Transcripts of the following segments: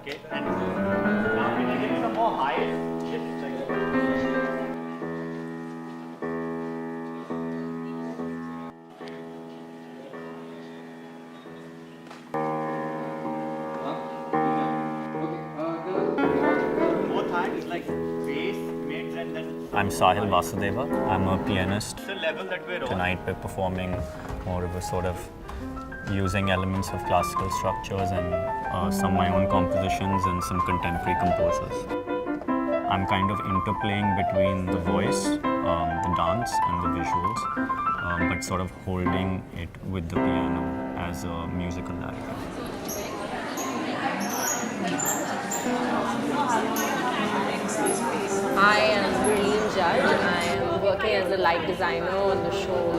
Okay, and now we can give some more high shifts like both hands like bass, mids, and then. I'm Sahil Vasudeva. I'm a pianist. The level that we're on. Tonight we're performing more of a sort of using elements of classical structures and some of my own compositions and some contemporary composers. I'm kind of interplaying between the voice, the dance and the visuals, but sort of holding it with the piano as a musical director. I am Gurleen Judge. I am working as a light designer on the show.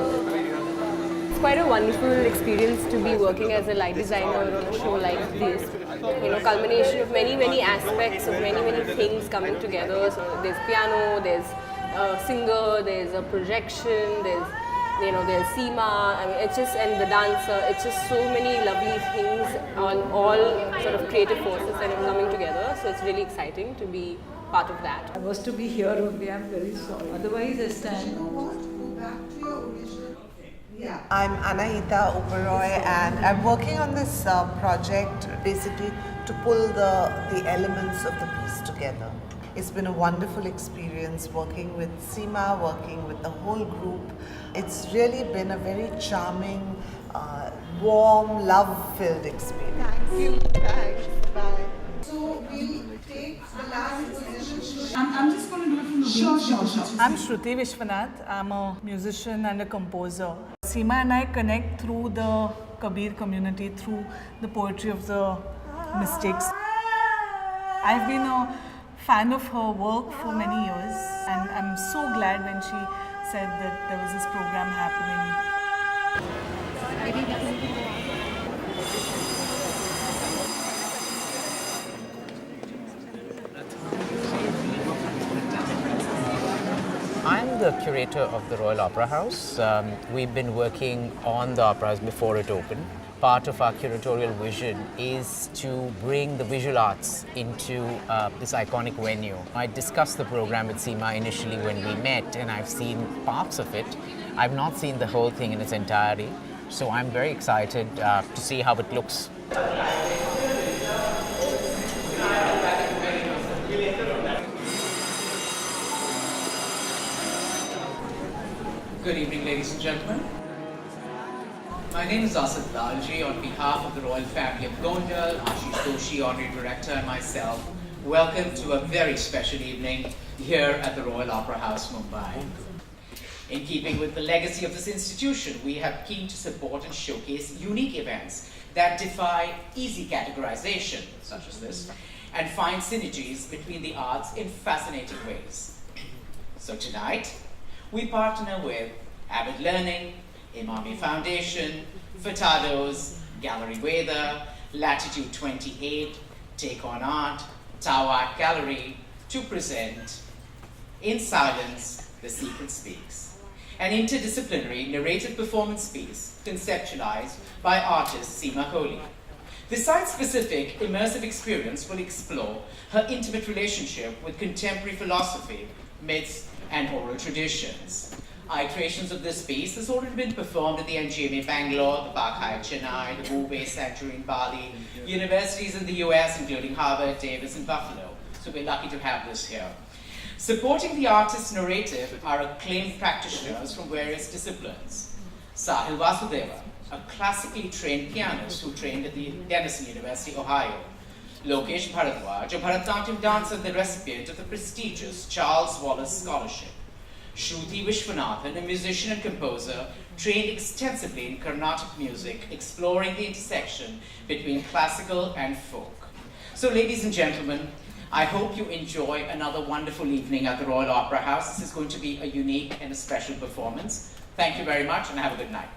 It's quite a wonderful experience to be working as a light designer on a show like this. You know, culmination of many aspects of many things coming together. So there's piano, there's a singer, there's a projection, there's Seema. I mean, it's just, and the dancer. It's just so many lovely things on all sort of creative forces that are coming together. So it's really exciting to be part of that. I was to be here only, I'm very sorry. Otherwise, I stand. Yeah. I'm Anahita Oberoi and I'm working on this project basically to pull the elements of the piece together. It's been a wonderful experience working with Seema, working with the whole group. It's really been a very charming, warm, love-filled experience. Thank you. Thanks. Bye. So we'll take the last position. I'm just going to do it from the Sure. I'm Shruti Vishwanath. I'm a musician and a composer. Seema and I connect through the Kabir community, through the poetry of the mystics. I've been a fan of her work for many years, and I'm so glad when she said that there was this program happening. I'm the curator of the Royal Opera House. We've been working on the Opera House before it opened. Part of our curatorial vision is to bring the visual arts into this iconic venue. I discussed the program with Seema initially when we met, and I've seen parts of it. I've not seen the whole thing in its entirety, so I'm very excited to see how it looks. Good evening, ladies and gentlemen. My name is Asad Lalji. On behalf of the royal family of Gondal, Ashish Doshi, Honorary Director, and myself, welcome to a very special evening here at the Royal Opera House, Mumbai. In keeping with the legacy of this institution, we have keen to support and showcase unique events that defy easy categorization, such as this, and find synergies between the arts in fascinating ways. So tonight, we partner with Avid Learning, Imami Foundation, Furtado's, Gallery Weather, Latitude 28, Take On Art, Tao Art Gallery to present In Silence, The Secret Speaks, an interdisciplinary narrative performance piece conceptualized by artist Seema Kohli. The site-specific immersive experience will explore her intimate relationship with contemporary philosophy, myths, and oral traditions. Iterations of this piece has already been performed at the NGMA Bangalore, the Park Hyatt Chennai, the Mumbai Sanctuary in Bali, universities in the US including Harvard, Davis, and Buffalo. So we're lucky to have this here. Supporting the artist's narrative are acclaimed practitioners from various disciplines. Sahil Vasudeva, a classically trained pianist who trained at the Denison University, Ohio. Lokesh Bharadwaj, a Bharatanatyam dancer and the recipient of the prestigious Charles Wallace Scholarship. Shruti Vishwanathan, a musician and composer, trained extensively in Carnatic music, exploring the intersection between classical and folk. So ladies and gentlemen, I hope you enjoy another wonderful evening at the Royal Opera House. This is going to be a unique and a special performance. Thank you very much and have a good night.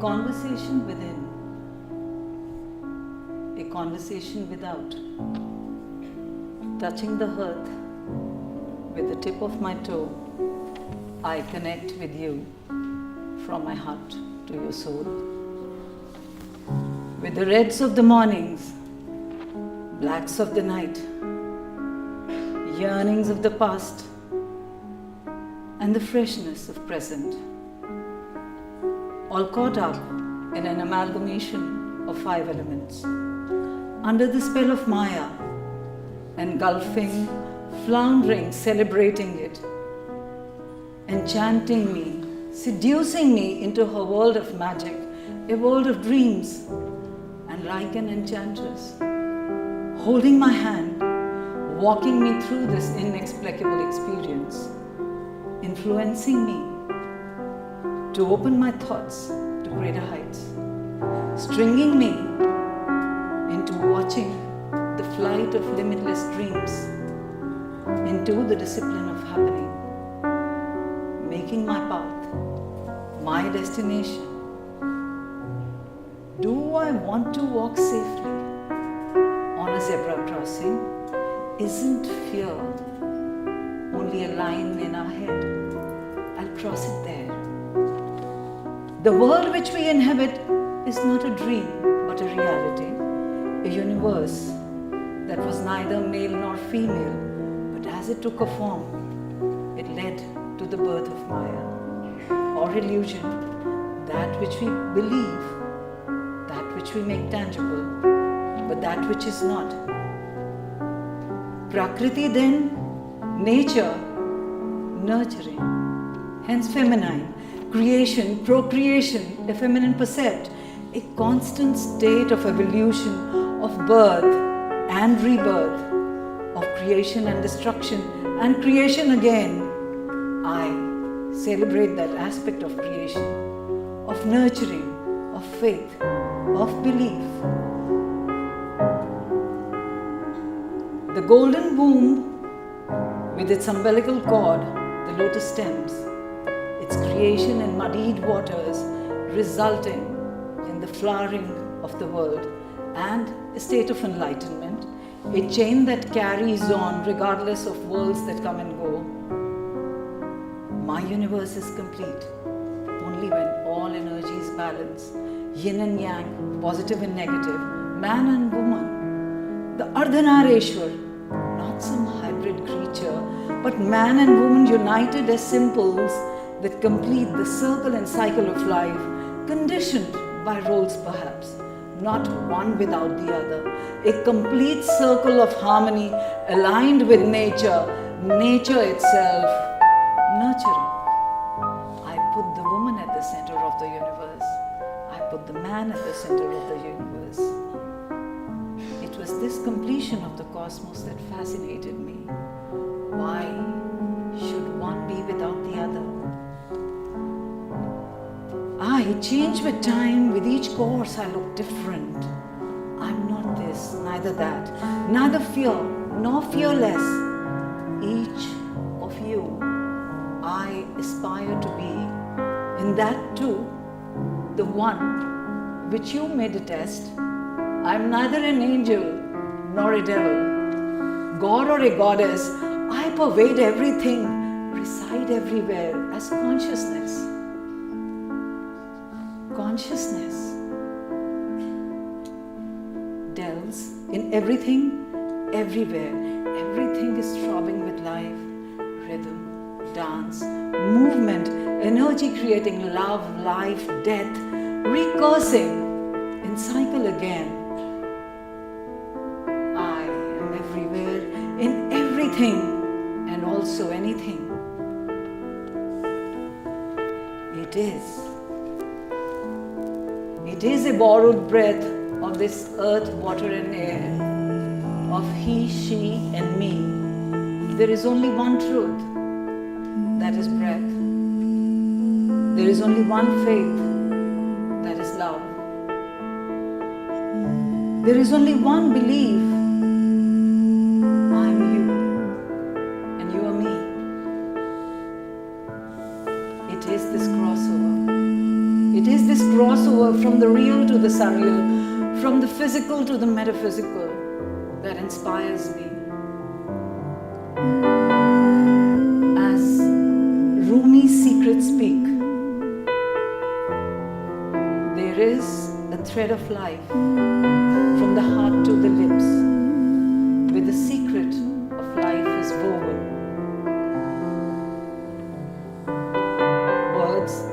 conversation within, a conversation without. Touching the earth with the tip of my toe, I connect with you from my heart to your soul. With the reds of the mornings, blacks of the night, yearnings of the past, and the freshness of present, all caught up in an amalgamation of 5 elements, under the spell of Maya, engulfing, floundering, celebrating it, enchanting me, seducing me into her world of magic, a world of dreams, and like an enchantress, holding my hand, walking me through this inexplicable experience, influencing me to open my thoughts to greater heights, stringing me into watching the flight of limitless dreams, into the discipline of happening, making my path, my destination. Do I want to walk safely on a zebra crossing? Isn't fear only a line in our head? I'll cross it there. The world which we inhabit is not a dream but a reality, a universe that was neither male nor female, but as it took a form, it led to the birth of Maya, or illusion, that which we believe, that which we make tangible, but that which is not. Prakriti then, nature, nurturing, hence feminine, creation, procreation, a feminine percept, a constant state of evolution, of birth and rebirth, of creation and destruction, and creation again. I celebrate that aspect of creation, of nurturing, of faith, of belief. The golden womb, with its umbilical cord, the lotus stems, its creation in muddied waters, resulting in the flowering of the world and a state of enlightenment, a chain that carries on regardless of worlds that come and go. My universe is complete only when all energies balance, yin and yang, positive and negative, man and woman. The Ardhanareshwar, not some hybrid creature, but man and woman united as simples that complete the circle and cycle of life, conditioned by roles perhaps, not one without the other. A complete circle of harmony aligned with nature, nature itself, nurturing. I put the woman at the center of the universe. I put the man at the center of the universe. It was this completion of the cosmos that fascinated me. Why should one be without the other? I change with time. With each course I look different. I'm not this, neither that, neither fear nor fearless. Each of you I aspire to be, and that too, the one which you may detest. I'm neither an angel nor a devil, God or a goddess. I pervade everything, reside everywhere as consciousness. Consciousness dwells in everything, everywhere. Everything is throbbing with life, rhythm, dance, movement, energy creating love, life, death, recursing in cycle again. I am everywhere, in everything, and also anything. It is a borrowed breath of this earth, water and air, of he, she and me. There is only one truth, that is breath. There is only one faith, that is love. There is only one belief, I am you and you are me. It is this crossover. It It is this crossover from the real to the surreal, from the physical to the metaphysical, that inspires me. As Rumi's secrets speak, there is a thread of life from the heart to the lips, where the secret of life is woven. Words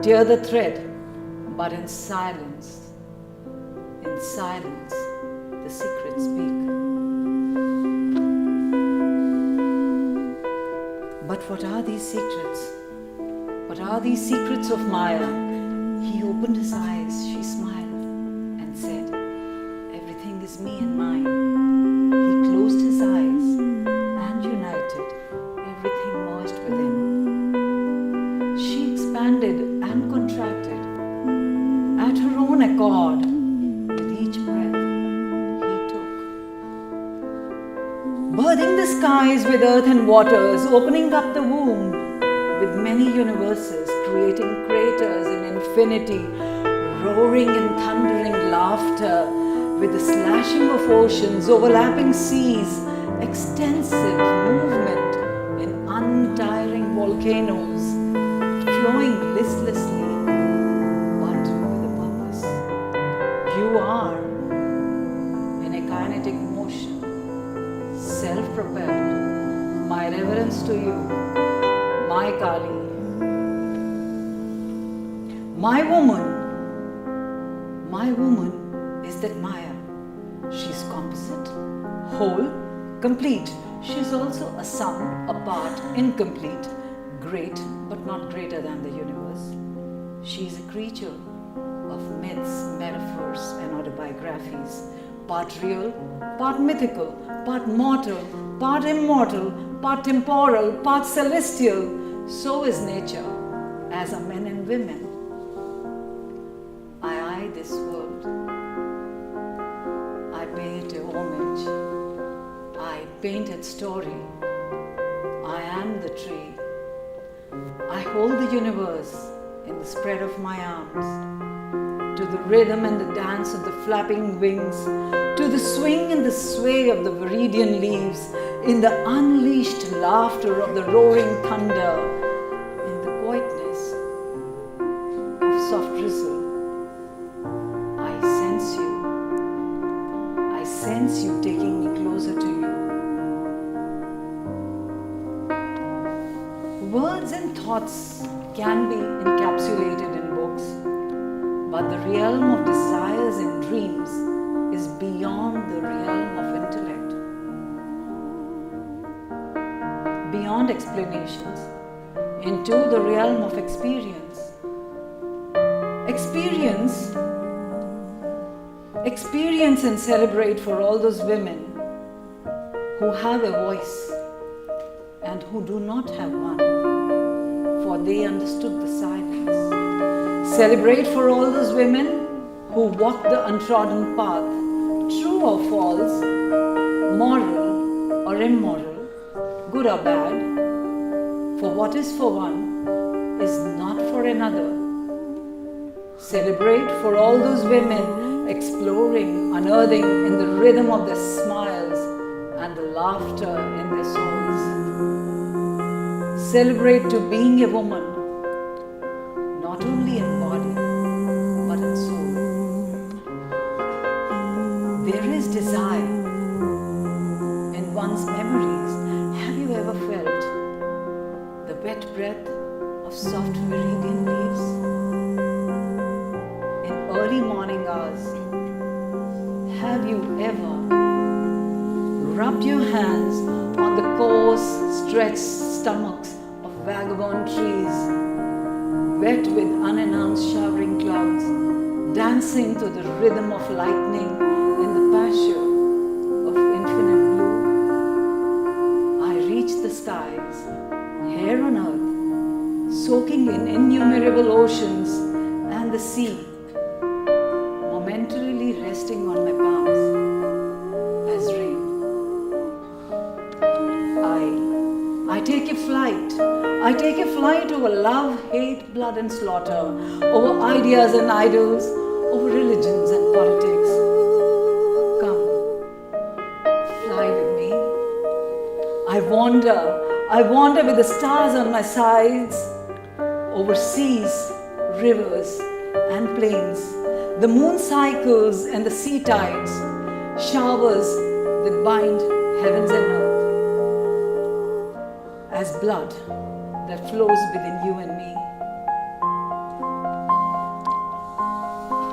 tear the thread, but in silence, the secrets speak. But what are these secrets? What are these secrets of Maya? He opened his eyes, she smiled and said, everything is me and mine. He closed his eyes and united, everything merged within. She expanded and contracted at her own accord with each breath he took. Birthing the skies with earth and waters, opening up the womb with many universes, creating craters in infinity, roaring and thundering laughter with the slashing of oceans, overlapping seas, extensive movement in untiring volcanoes, flowing listlessly, but with a purpose. You are in a kinetic motion, self-propelled. My reverence to you, my Kali. My woman is that Maya. She's composite, whole, complete. She's also a sum, a part, incomplete, great but not greater than the universe. She's a creature of myths, metaphors and autobiographies, part real, part mythical, part mortal, part immortal, part temporal, part celestial. So is nature, as are men and women. I eye this world. I pay it a homage. I paint its story. I am the tree. I hold the universe in the spread of my arms, to the rhythm and the dance of the flapping wings, to the swing and the sway of the viridian leaves, in the unleashed laughter of the roaring thunder, in the quietness of soft drizzle. I sense you taking me closer to you. Words and thoughts can be encapsulated in books, but the realm of desires and dreams is beyond the realm of intellect, beyond explanations, into the realm of experience. Experience and celebrate for all those women who have a voice and who do not have one, for they understood the silence. Celebrate for all those women who walk the untrodden path, true or false, moral or immoral, good or bad, for what is for one is not for another. Celebrate for all those women exploring, unearthing in the rhythm of their smiles and the laughter in their souls. Celebrate to being a woman, not only in body, but in soul. There is desire in one's memories. Have you ever felt the wet breath of soft viridian leaves? In early morning hours, have you ever rubbed your hands on the coarse, stretched stomachs of vagabond trees, wet with unannounced showering clouds, dancing to the rhythm of lightning in the pasture of infinite blue? I reach the skies, here on earth, soaking in innumerable oceans and the sea, momentarily resting on my palms as rain. I I take a flight. I take a flight over love, hate, blood and slaughter, over ideas and idols, over religions and politics. Come, fly with me. I wander with the stars on my sides, over seas, rivers and plains. The moon cycles and the sea tides, showers that bind heavens and earth. As blood that flows within you and me.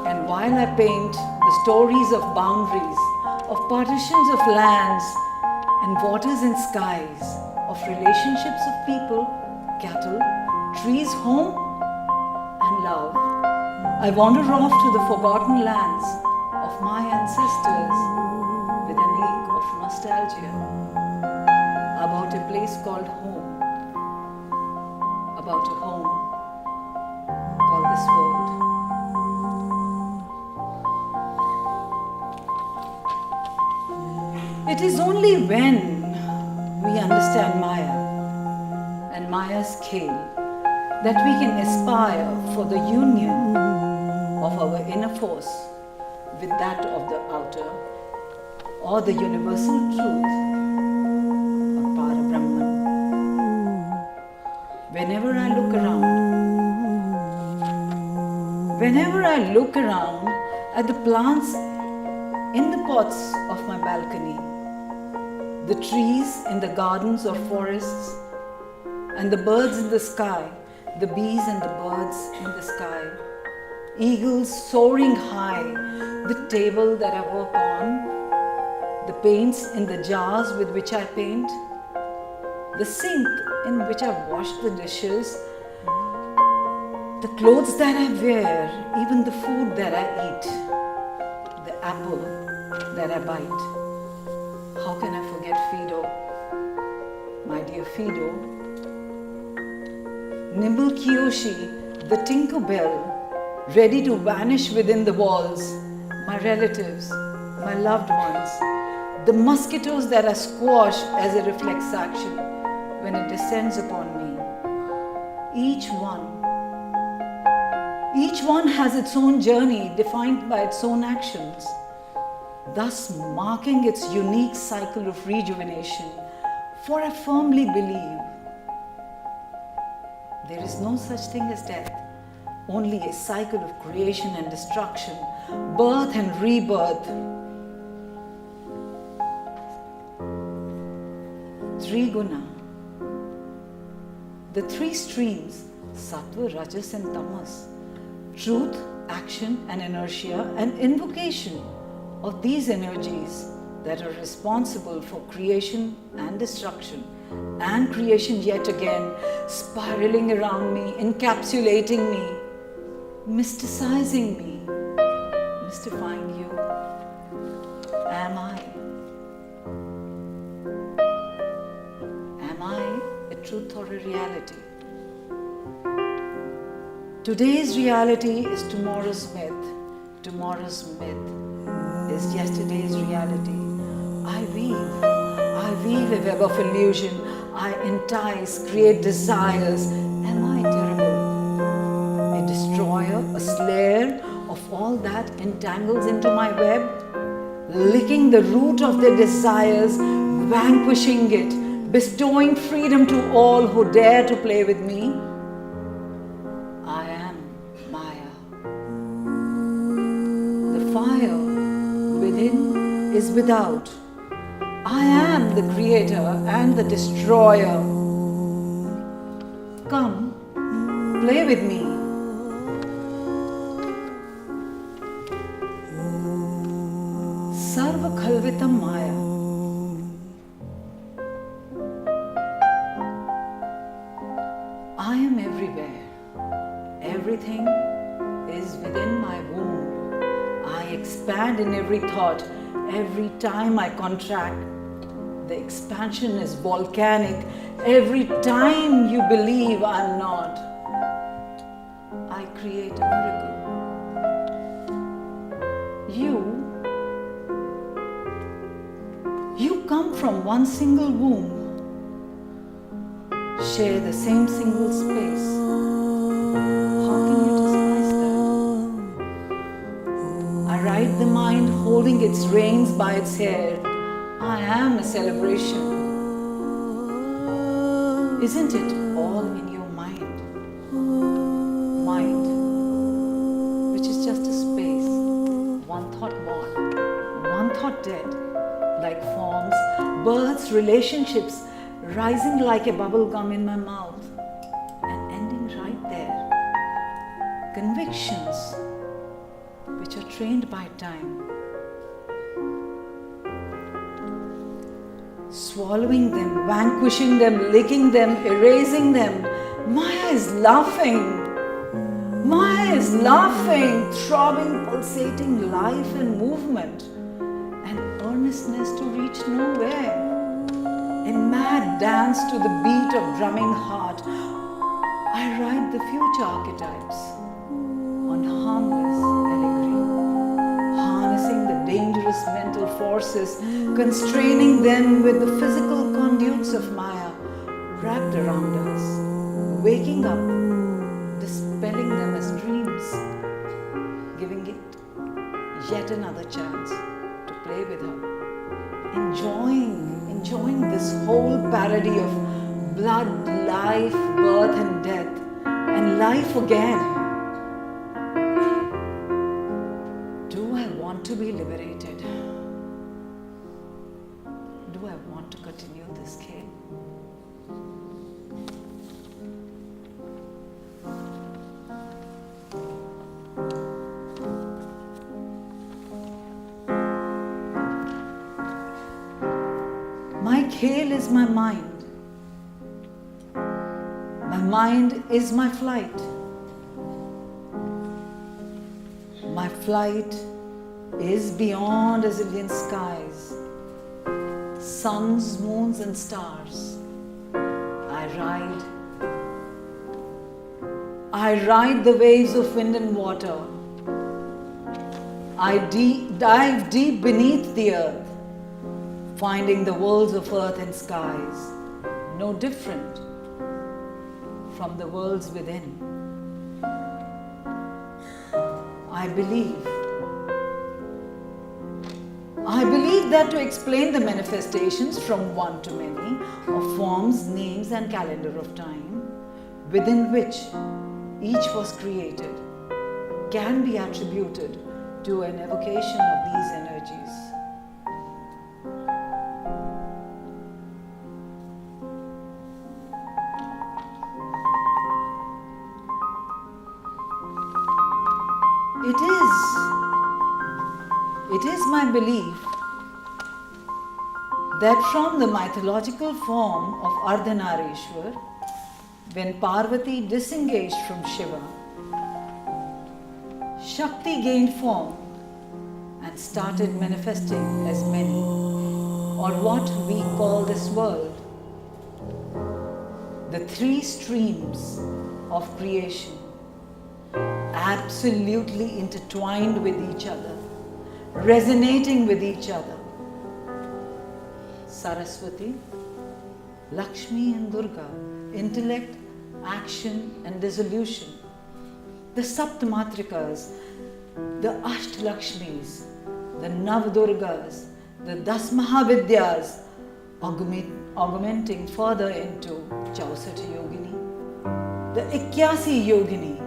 And while I paint the stories of boundaries, of partitions of lands and waters and skies, of relationships of people, cattle, trees, home and love, I wander off to the forgotten lands of my ancestors with an ache of nostalgia about a place called home, about a home called this world. It is only when we understand Maya and Maya's scale that we can aspire for the union of our inner force with that of the outer, or the universal truth, or Parabrahman. Whenever I look around at the plants in the pots of my balcony, the trees in the gardens or forests, and the birds in the sky, the bees and the birds in the sky, eagles soaring high, the table that I work on, the paints in the jars with which I paint, the sink in which I wash the dishes, the clothes that I wear, even the food that I eat, the apple that I bite. How can I forget Fido? My dear Fido. Nimble Kiyoshi, the Tinkerbell, ready to vanish within the walls, my relatives, my loved ones, the mosquitoes that I squash as a reflex action when it descends upon me. Each one has its own journey defined by its own actions, thus marking its unique cycle of rejuvenation. For I firmly believe there is no such thing as death, only a cycle of creation and destruction, birth and rebirth. Three guna, the three streams, sattva, rajas and tamas, truth, action and inertia, and invocation of these energies that are responsible for creation and destruction, and creation yet again, spiraling around me, encapsulating me, mysticizing me, mystifying you. Am I? Am I a truth or a reality? Today's reality is tomorrow's myth. Tomorrow's myth is yesterday's reality. I weave a web of illusion. I entice, create desires. Am I terrible? A destroyer, a slayer of all that entangles into my web? Licking the root of their desires, vanquishing it, bestowing freedom to all who dare to play with me? I am Maya. The fire within is without. I am the creator and the destroyer. Come, play with me. Sarva Khalvitam Maya. I am everywhere. Everything is within my womb. I expand in every thought. Every time I contract, the expansion is volcanic. Every time you believe I'm not, I create a miracle. You come from one single womb. share the same single space. How can you despise that? I ride the mind holding its reins by its hair. I am a celebration. Isn't it all in your mind? Mind, which is just a space, one thought born, one thought dead, like forms, births, relationships, rising like a bubble gum in my mouth and ending right there. Convictions, which are trained by time. Swallowing them, vanquishing them, licking them, erasing them. Maya is laughing. Maya is laughing, throbbing, pulsating life and movement, and earnestness to reach nowhere. A mad dance to the beat of drumming heart. I ride the future archetypes on harmless allegory, harnessing the dangerous mental forces, constraining them with the physical conduits of Maya wrapped around us, waking up, dispelling them as dreams, giving it yet another chance to play with her, enjoying this whole parody of blood, life, birth and death, and life again. Do I want to be liberated? Do I want to continue this game? My khel is my mind. My mind is my flight. My flight is beyond a zillion skies, suns, moons and stars. I ride the waves of wind and water. I dive deep beneath the earth, finding the worlds of earth and skies, no different from the worlds within. I believe that to explain the manifestations from one to many of forms, names and calendar of time within which each was created can be attributed to an evocation of these energies. It is my belief that from the mythological form of Ardhanarishwar, when Parvati disengaged from Shiva, Shakti gained form and started manifesting as many, or what we call this world, the three streams of creation, absolutely intertwined with each other, resonating with each other. Saraswati, Lakshmi and Durga, intellect, action and dissolution. The Saptamatrikas, the Ashtalakshmis, the Navdurgas, the Das Mahavidyas, augmenting further into Chausat Yogini, the Ikyasi Yogini,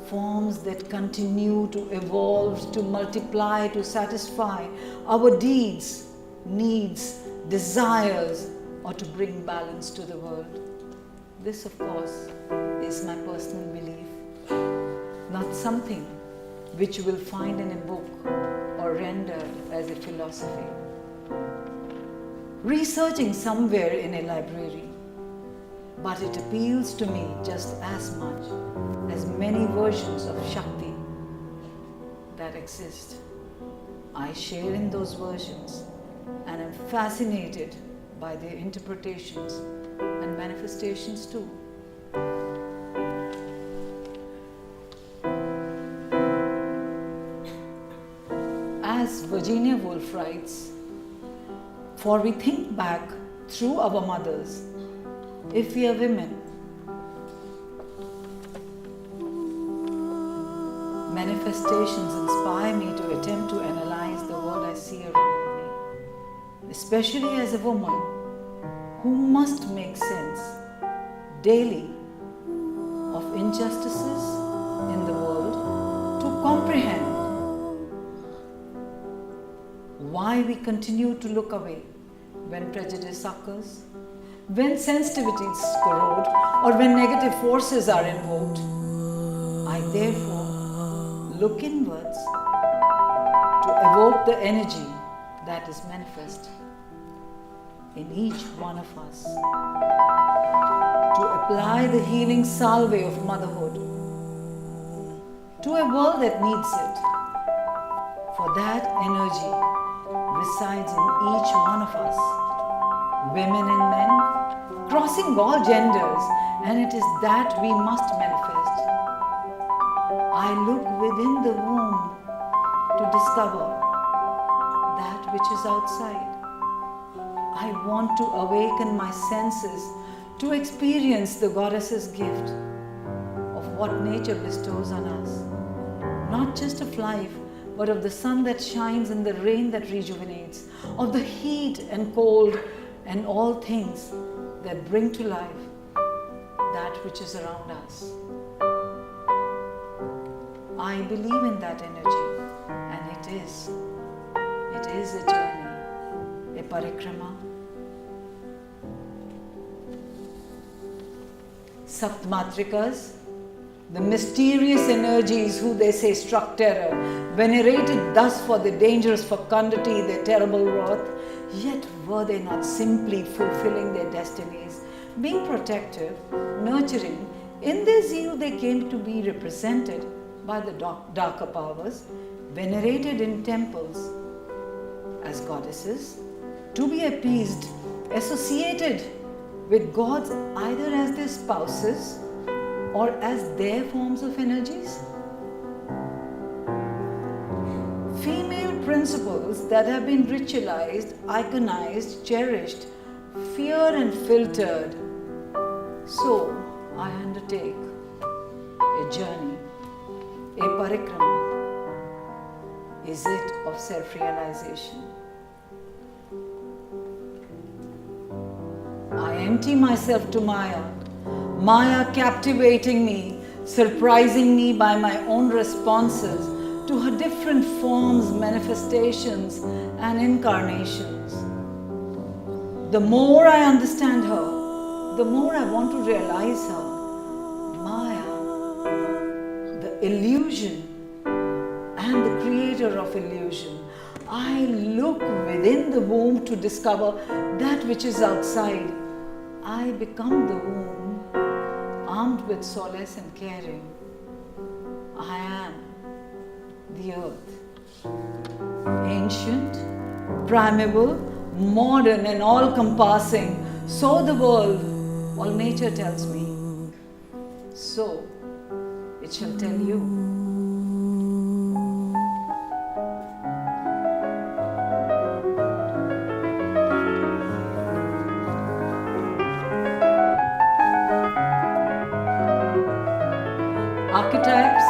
forms that continue to evolve, to multiply, to satisfy our deeds, needs, desires, or to bring balance to the world. This, of course, is my personal belief, not something which you will find in a book or rendered as a philosophy. Researching somewhere in a library, but it appeals to me just as much as many versions of Shakti that exist. I share in those versions and am fascinated by their interpretations and manifestations too. As Virginia Woolf writes, for we think back through our mothers if we are women, manifestations inspire me to attempt to analyze the world I see around me, especially as a woman who must make sense daily of injustices in the world to comprehend why we continue to look away when prejudice occurs, when sensitivities corrode, or when negative forces are invoked. I therefore look inwards to evoke the energy that is manifest in each one of us, to apply the healing salve of motherhood to a world that needs it. For that energy resides in each one of us, women and men, crossing all genders, and it is that we must manifest. I look within the womb to discover that which is outside. I want to awaken my senses to experience the goddess's gift of what nature bestows on us, not just of life, but of the sun that shines and the rain that rejuvenates, of the heat and cold and all things that bring to life that which is around us. I believe in that energy, and it is a journey, a parikrama. Saptmatrikas, the mysterious energies who they say struck terror, venerated thus for their dangerous fecundity, their terrible wrath, yet were they not simply fulfilling their destinies, being protective, nurturing? In their zeal they came to be represented by the darker powers, venerated in temples as goddesses, to be appeased, associated with gods either as their spouses or as their forms of energies. Female principles that have been ritualized, iconized, cherished, feared and filtered. So I undertake a journey, a parikrama. Is it of self-realization? I empty myself to Maya, Maya captivating me, surprising me by my own responses to her different forms, manifestations, and incarnations. The more I understand her, the more I want to realize her. Maya, the illusion and the creator of illusion. I look within the womb to discover that which is outside. I become the womb, armed with solace and caring. I am the earth. Ancient, primeval, modern and all-compassing. So the world, all nature tells me. So it shall tell you. Archetypes,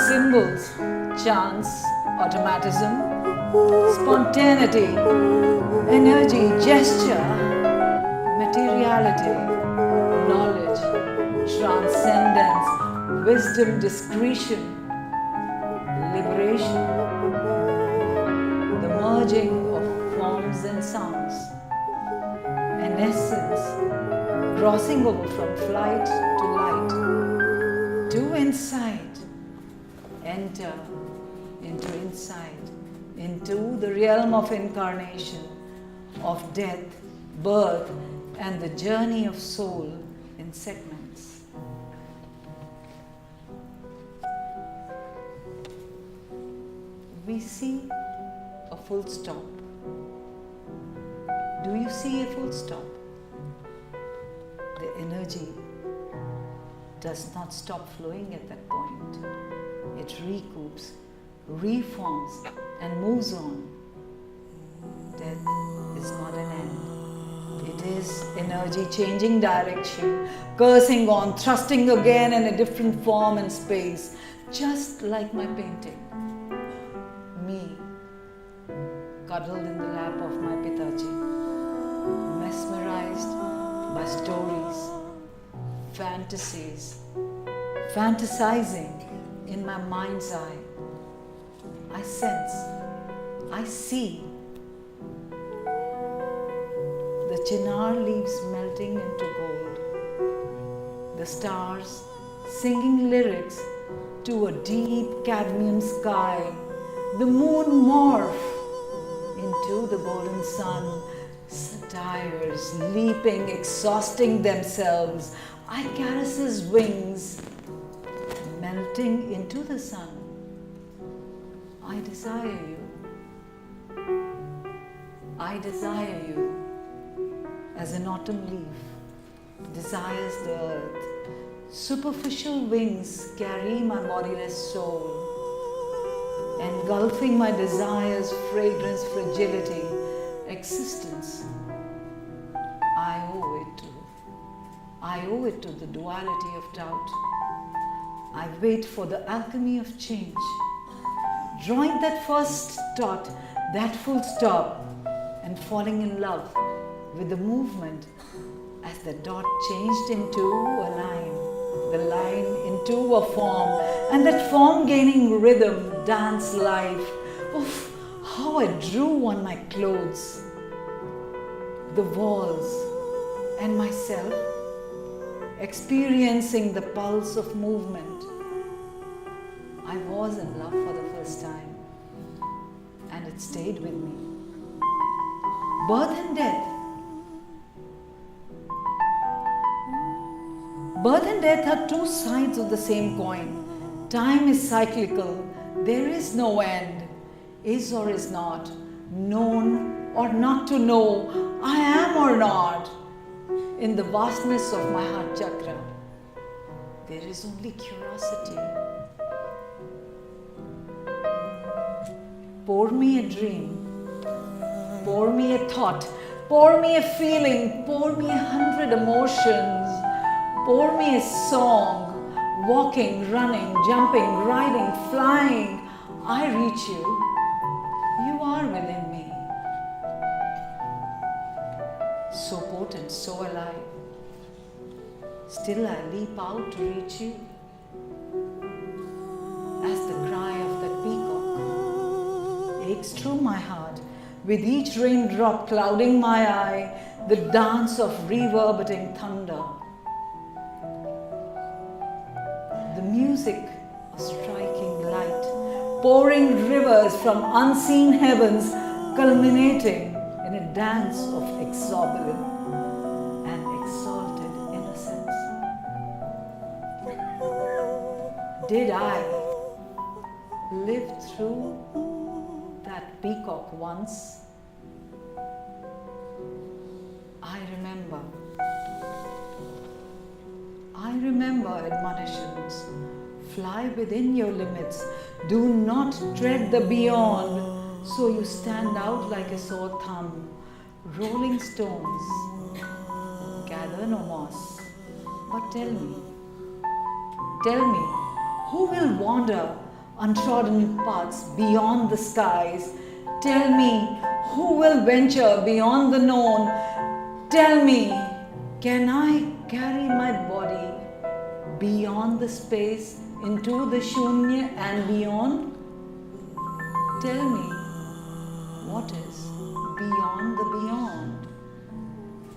symbols, chants, automatism, spontaneity, energy, gesture, materiality, knowledge, transcendence, wisdom, discretion, liberation, the merging of forms and sounds, an essence, crossing over from flight to light, to insight, enter into insight, into the realm of incarnation, of death, birth, and the journey of soul in segments. We see a full stop. Do you see a full stop? The energy does not stop flowing at that point. It recoups, reforms, and moves on. Death is not an end. It is energy changing direction, cursing on, thrusting again in a different form and space, just like my painting. Me, cuddled in the lap of my Pitaji, mesmerized by stories, fantasies, fantasizing in my mind's eye. I sense, I see the chinar leaves melting into gold, the stars singing lyrics to a deep cadmium sky, the moon morph into the golden sun, satyrs leaping, exhausting themselves. I caress his wings, melting into the sun. I desire you. I desire you as an autumn leaf desires the earth. Superficial wings carry my bodiless soul, engulfing my desires, fragrance, fragility, existence. I owe it to the duality of doubt. I wait for the alchemy of change, drawing that first thought, that full stop, and falling in love with the movement as the dot changed into a line, the line into a form, and that form gaining rhythm, dance, life. Oof, how I drew on my clothes, the walls, and myself, experiencing the pulse of movement. I was in love for the first time, and it stayed with me. Birth and death. Birth and death are two sides of the same coin. Time is cyclical. There is no end. Is or is not. Known or not to know. I am or not. In the vastness of my heart chakra, there is only curiosity. Pour me a dream, pour me a thought, pour me a feeling, pour me 100 emotions, pour me a song, walking, running, jumping, riding, flying. I reach you. You are within me. So potent, so alive. Still I leap out to reach you. As the cry of that peacock aches through my heart, with each raindrop clouding my eye, the dance of reverberating thunder. The music of striking light, pouring rivers from unseen heavens, culminating in a dance of exorbitant and exalted innocence. Did I live through that peacock once? I remember admonitions. Fly within your limits. Do not tread the beyond. So you stand out like a sore thumb. Rolling stones gather no moss. But tell me, who will wander untrodden paths beyond the skies? Tell me, who will venture beyond the known? Tell me, can I carry my body beyond the space into the shunya and beyond? Tell me, what is beyond the beyond?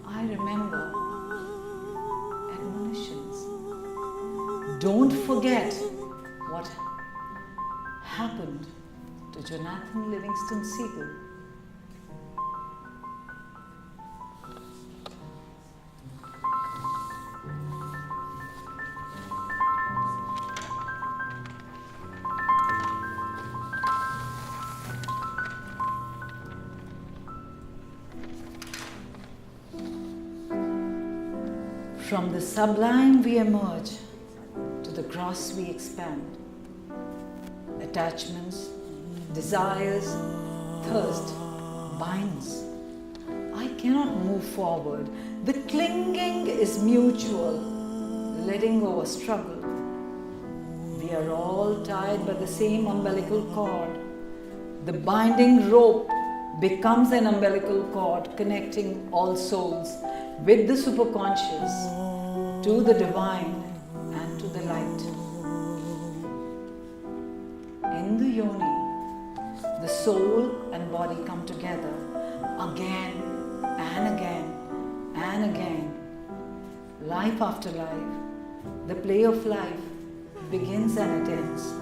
I remember admonitions. Don't forget what happened to Jonathan Livingston Seagull. From the sublime we emerge, to the gross we expand. Attachments, desires, thirst, binds. I cannot move forward. The clinging is mutual, letting go a struggle. We are all tied by the same umbilical cord. The binding rope becomes an umbilical cord connecting all souls with the superconscious to the divine and to the light. In the yoni, the soul and body come together again and again and again. Life after life, the play of life begins and it ends.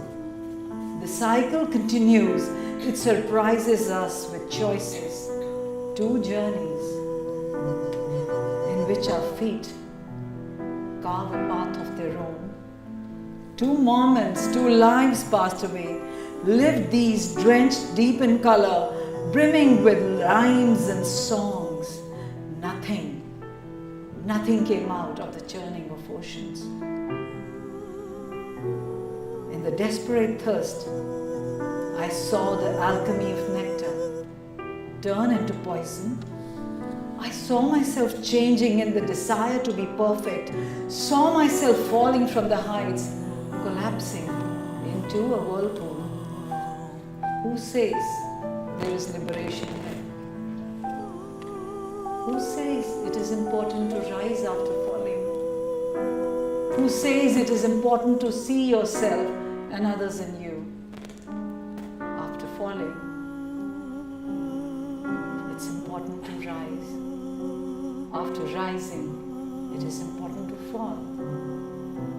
The cycle continues. It surprises us with choices, 2 journeys in which our feet carve a path of their own. 2 moments, 2 lives passed away, lived these drenched deep in color, brimming with rhymes and songs. Nothing came out of the churning of oceans. In the desperate thirst, I saw the alchemy of nectar turn into poison. I saw myself changing in the desire to be perfect, saw myself falling from the heights, collapsing into a whirlpool. Who says there is liberation there? Who says it is important to rise after falling? Who says it is important to see yourself and others in you after falling? It's important to rise. After rising, it is important to fall.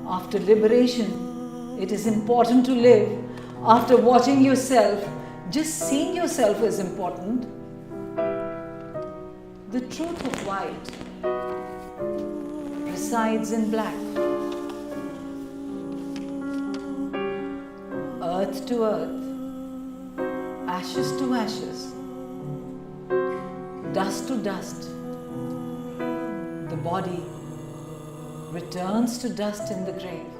After liberation, it is important to live. After watching yourself, just seeing yourself is important. The truth of white resides in black. Earth to earth, ashes to ashes, dust to dust. The body returns to dust in the grave.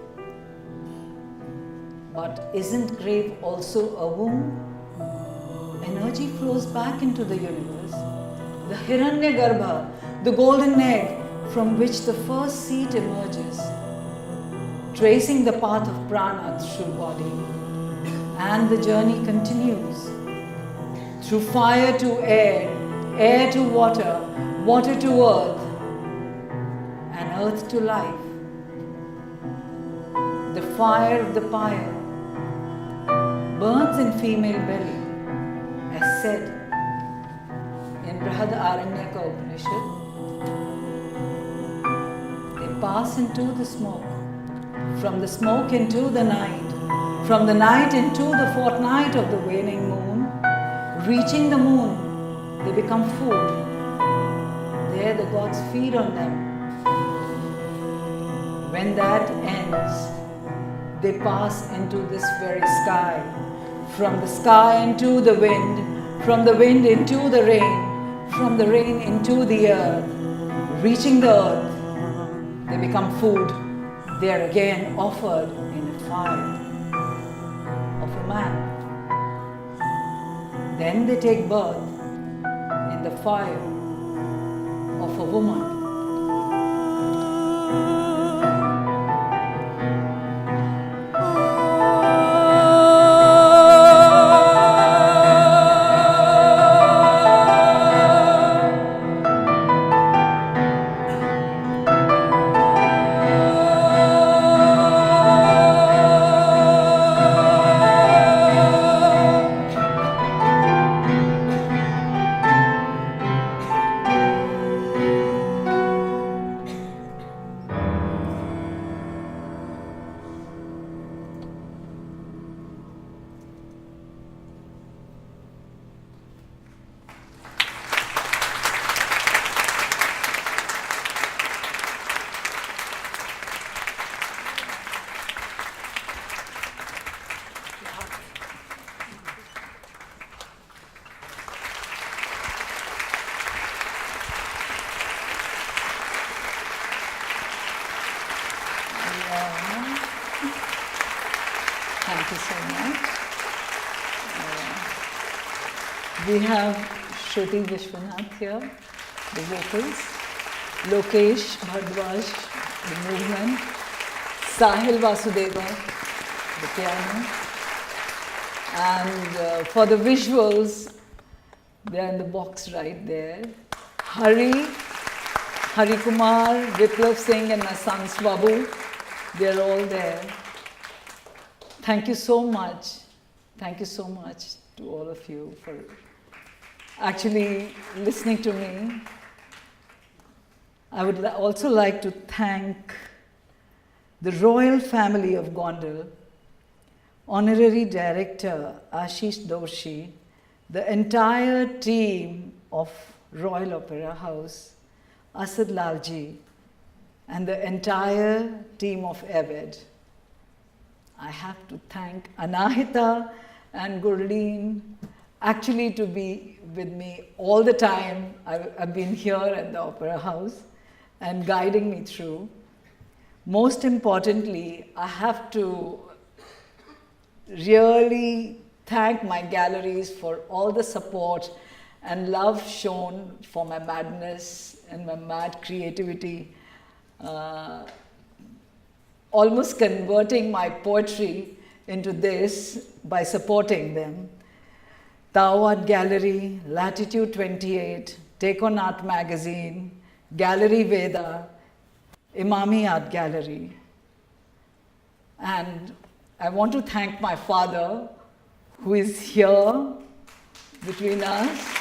But isn't grave also a womb? Energy flows back into the universe. The Hiranyagarbha, the golden egg from which the first seed emerges, tracing the path of prana through body. And the journey continues through fire to air, air to water, water to earth, and earth to life. The fire of the pyre burns in female belly, as said in Brihad Aranyaka Upanishad. They pass into the smoke, from the smoke into the night, from the night into the fortnight of the waning moon. Reaching the moon, they become food. There the gods feed on them. When that ends, they pass into this very sky. From the sky into the wind, from the wind into the rain, from the rain into the earth. Reaching the earth, they become food. They are again offered in a fire of a man. Then they take birth in the fire of a woman. Thank you so much. We have Shruti Vishwanath here, the vocals. Lokesh Bhardwaj, the movement, Sahil Vasudeva, the piano, and for the visuals, they're in the box right there. Hari Kumar, Viplav Singh and my son Swabu, they're all there. Thank you so much. Thank you so much to all of you for actually listening to me. I would also like to thank the royal family of Gondal, Honorary Director Ashish Doshi, the entire team of Royal Opera House, Asad Lalji, and the entire team of EVED. I have to thank Anahita and Gurleen actually to be with me all the time. I've been here at the Opera House and guiding me through. Most importantly, I have to really thank my galleries for all the support and love shown for my madness and my mad creativity, almost converting my poetry into this by supporting them. Tao Art Gallery, Latitude 28, Take On Art Magazine, Gallery Veda, Imami Art Gallery. And I want to thank my father, who is here between us.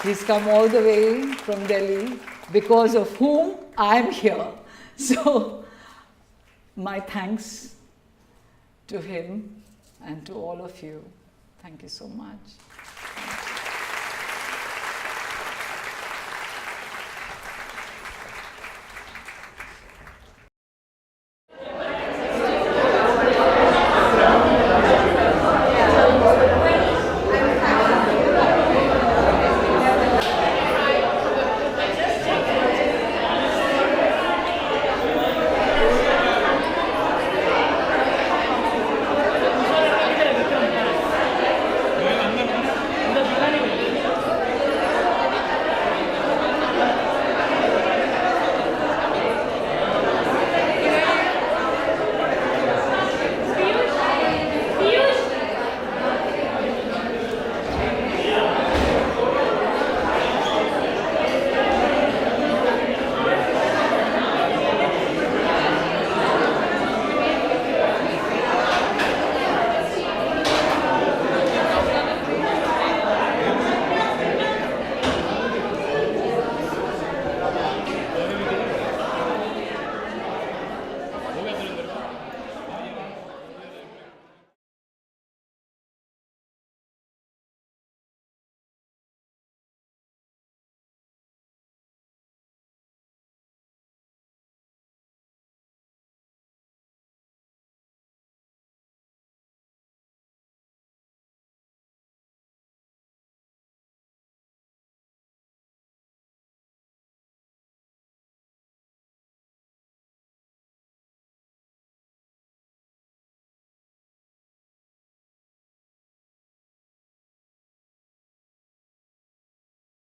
He's come all the way from Delhi, because of whom I'm here. So, my thanks to him and to all of you. Thank you so much.